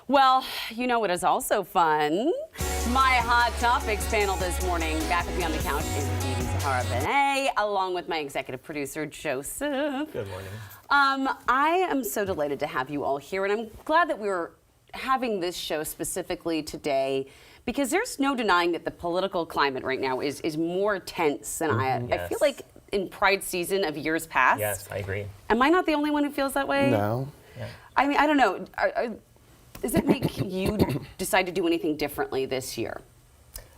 Well, you know what is also fun? My Hot Topics panel this morning. Back with me on the couch is Bebe Zahara Benet, along with my executive producer, Joseph. Good morning. I am so delighted to have you all here, and I'm glad that we're having this show specifically today, because there's no denying that the political climate right now is more tense than I feel like in Pride season of years past. Yes, I agree. Am I not the only one who feels that way? No. Yeah. I mean, I don't know. Does it make you decide to do anything differently this year?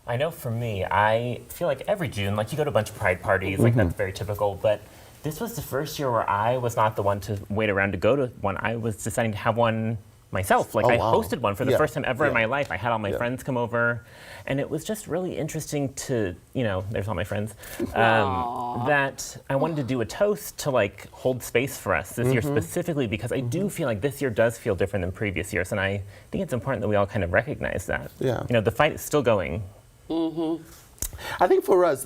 I know for me, I feel like every June, like you go to a bunch of Pride parties, like that's very typical, but this was the first year where I was not the one to wait around to go to one. I was deciding to have one myself. Like I hosted one for the first time ever in my life. I had all my friends come over, and it was just really interesting to, you know, there's all my friends, that I wanted to do a toast to like hold space for us this year specifically, because I do feel like this year does feel different than previous years, and I think it's important that we all kind of recognize that. Yeah. You know, the fight is still going. I think for us,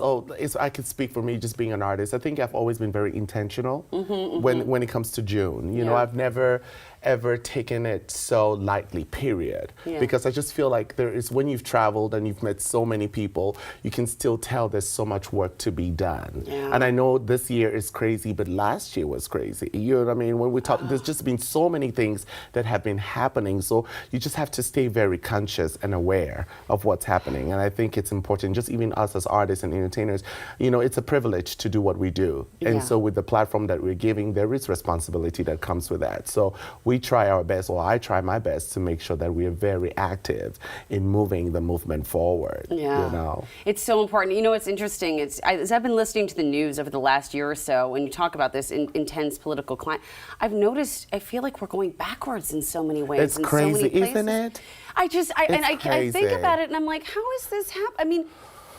I could speak for me just being an artist. I think I've always been very intentional when it comes to June. You know, I've never ever taken it so lightly, period. Because I just feel like there is, when you've traveled and you've met so many people, you can still tell there's so much work to be done. And I know this year is crazy, but last year was crazy. You know what I mean? When we talk, there's just been so many things that have been happening. So you just have to stay very conscious and aware of what's happening. And I think it's important, just even us as artists and entertainers, you know, it's a privilege to do what we do. And so with the platform that we're giving, there is responsibility that comes with that. So we try our best, or I try my best, to make sure that we are very active in moving the movement forward. You know? It's so important. You know, it's interesting. As I've been listening to the news over the last year or so, when you talk about this intense political climate, I've noticed, I feel like we're going backwards in so many ways. It's crazy, isn't it? I think about it and I'm like, how is this happening? I mean,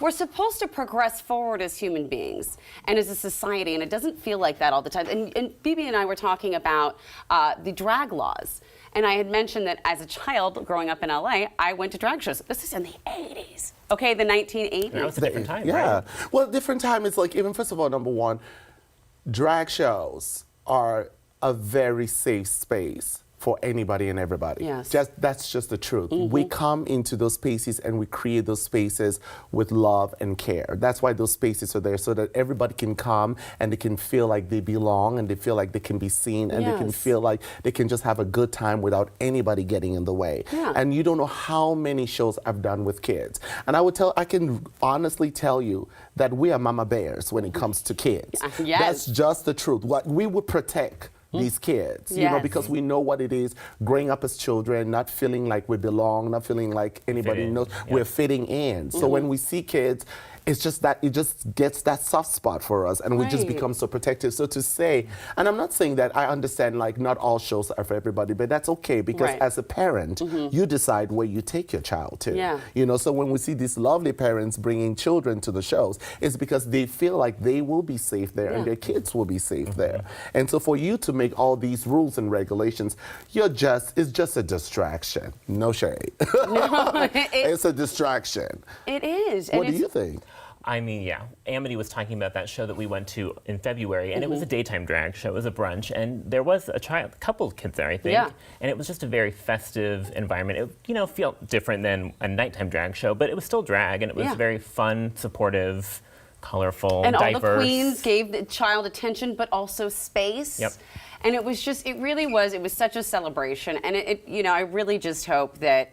we're supposed to progress forward as human beings and as a society, and it doesn't feel like that all the time. And Bebe and I were talking about the drag laws. And I had mentioned that as a child growing up in LA, I went to drag shows. This is in the 80s, okay, the 1980s. That was a different time, right? Well, different time is like, even first of all, number one, drag shows are a very safe space for anybody and everybody. That's just the truth. We come into those spaces and we create those spaces with love and care. That's why those spaces are there, so that everybody can come and they can feel like they belong, and they feel like they can be seen, and they can feel like they can just have a good time without anybody getting in the way. And you don't know how many shows I've done with kids. And I can honestly tell you that we are mama bears when it comes to kids. That's just the truth. What we would protect these kids, you know, because we know what it is growing up as children, not feeling like we belong, not feeling like anybody knows we're fitting in. So when we see kids, it's just that it just gets that soft spot for us, and we just become so protective. So to say, and I'm not saying that I understand like not all shows are for everybody, but that's okay, because as a parent, you decide where you take your child to. You know, so when we see these lovely parents bringing children to the shows, it's because they feel like they will be safe there and their kids will be safe there. And so for you to make all these rules and regulations, it's just a distraction. No shade. It's a distraction. It is. What do you think? I mean, Amity was talking about that show that we went to in February, and it was a daytime drag show. It was a brunch, and there was a couple of kids there, I think. And it was just a very festive environment. It, you know, felt different than a nighttime drag show, but it was still drag, and it was very fun, supportive, colorful, and diverse. And all the queens gave the child attention, but also space. And it was just, it was such a celebration. And you know, I really just hope that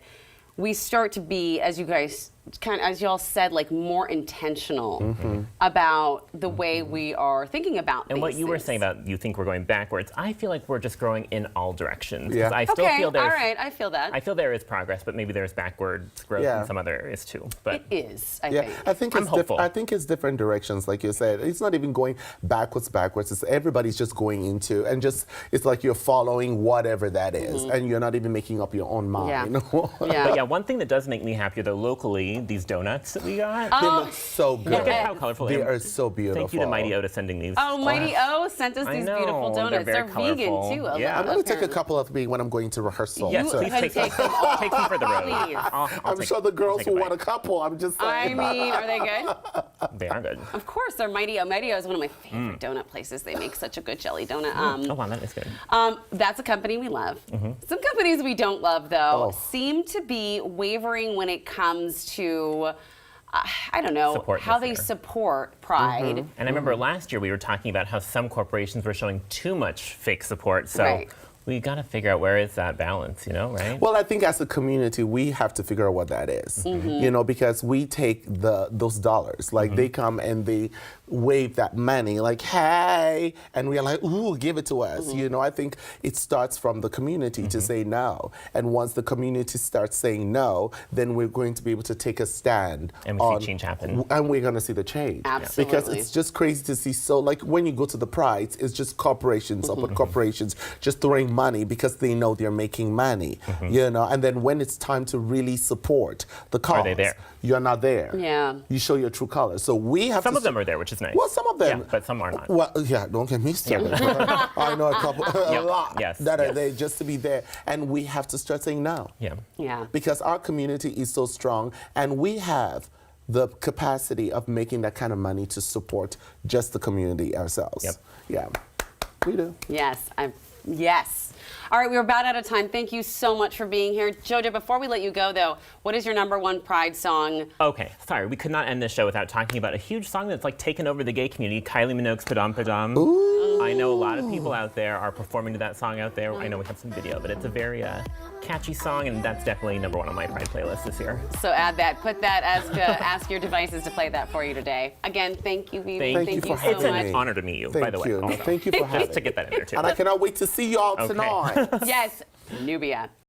we start to be, as you guys as y'all said, like more intentional about the way we are thinking about things. And what you were saying about you think we're going backwards, I feel like we're just growing in all directions. Yeah. I still feel there's, all right, I feel that. I feel there is progress, but maybe there's backwards growth in some other areas too. But it is, I think. I'm hopeful. I think it's different directions, like you said. It's not even going backwards. It's everybody's just going into, and just, it's like you're following whatever that is, and you're not even making up your own mind. But yeah, one thing that does make me happier though locally, me these donuts that we got. They look so good. Look at how colorful They are so beautiful. Thank you to Mighty O to sending these. Oh, Mighty O sent us these beautiful donuts. They're very vegan colorful. too. Yeah. I'm going to take a couple of me when I'm going to rehearsal. Yes, so. please take them for the road. Please. I'm sure the girls will want a couple. I'm just saying. I mean, are they good? They are good. Of course, they're Mighty O. Mighty O is one of my favorite donut places. They make such a good jelly donut. Oh, wow, that is good. That's a company we love. Some companies we don't love, though, seem to be wavering when it comes to, I don't know, how they support Pride. And I remember last year we were talking about how some corporations were showing too much fake support. So we got to figure out where is that balance, you know, right? Well, I think as a community, we have to figure out what that is, you know, because we take those dollars, like they come and they wave that money, like, hey, and we are like, ooh, give it to us. You know, I think it starts from the community to say no. And once the community starts saying no, then we're going to be able to take a stand. And we see change happen. And we're going to see the change. Absolutely. Because it's just crazy to see. So, like, when you go to the Prides, it's just corporations, upward corporations, just throwing money because they know they're making money, you know. And then when it's time to really support the cause, are they there? You're not there. Yeah. You show your true colors. So we have some of them are there, which is nice. Well, some of them. Yeah, but some are not. Well, yeah, don't get me started. I know a couple, a lot that are there just to be there. And we have to start saying no. Yeah. Because our community is so strong and we have the capacity of making that kind of money to support just the community ourselves. Yeah, we do. Yes. Yes. All right, we're about out of time. Thank you so much for being here. Jojo, before we let you go, though, what is your #1 Pride song? Okay, sorry, we could not end this show without talking about a huge song that's like taken over the gay community, Kylie Minogue's Padam Padam. Ooh. I know a lot of people out there are performing to that song out there. I know we have some video, but it's a very catchy song, and that's definitely #1 on my Pride playlist this year. So add that, put that as to ask your devices to play that for you today. Again, thank you, Bebe. Thank you for so having much. me. It's an honor to meet you, by the way. No, thank you for having me. Just to get that in there, too. And I cannot wait to see you all tonight. Yes, Nubia.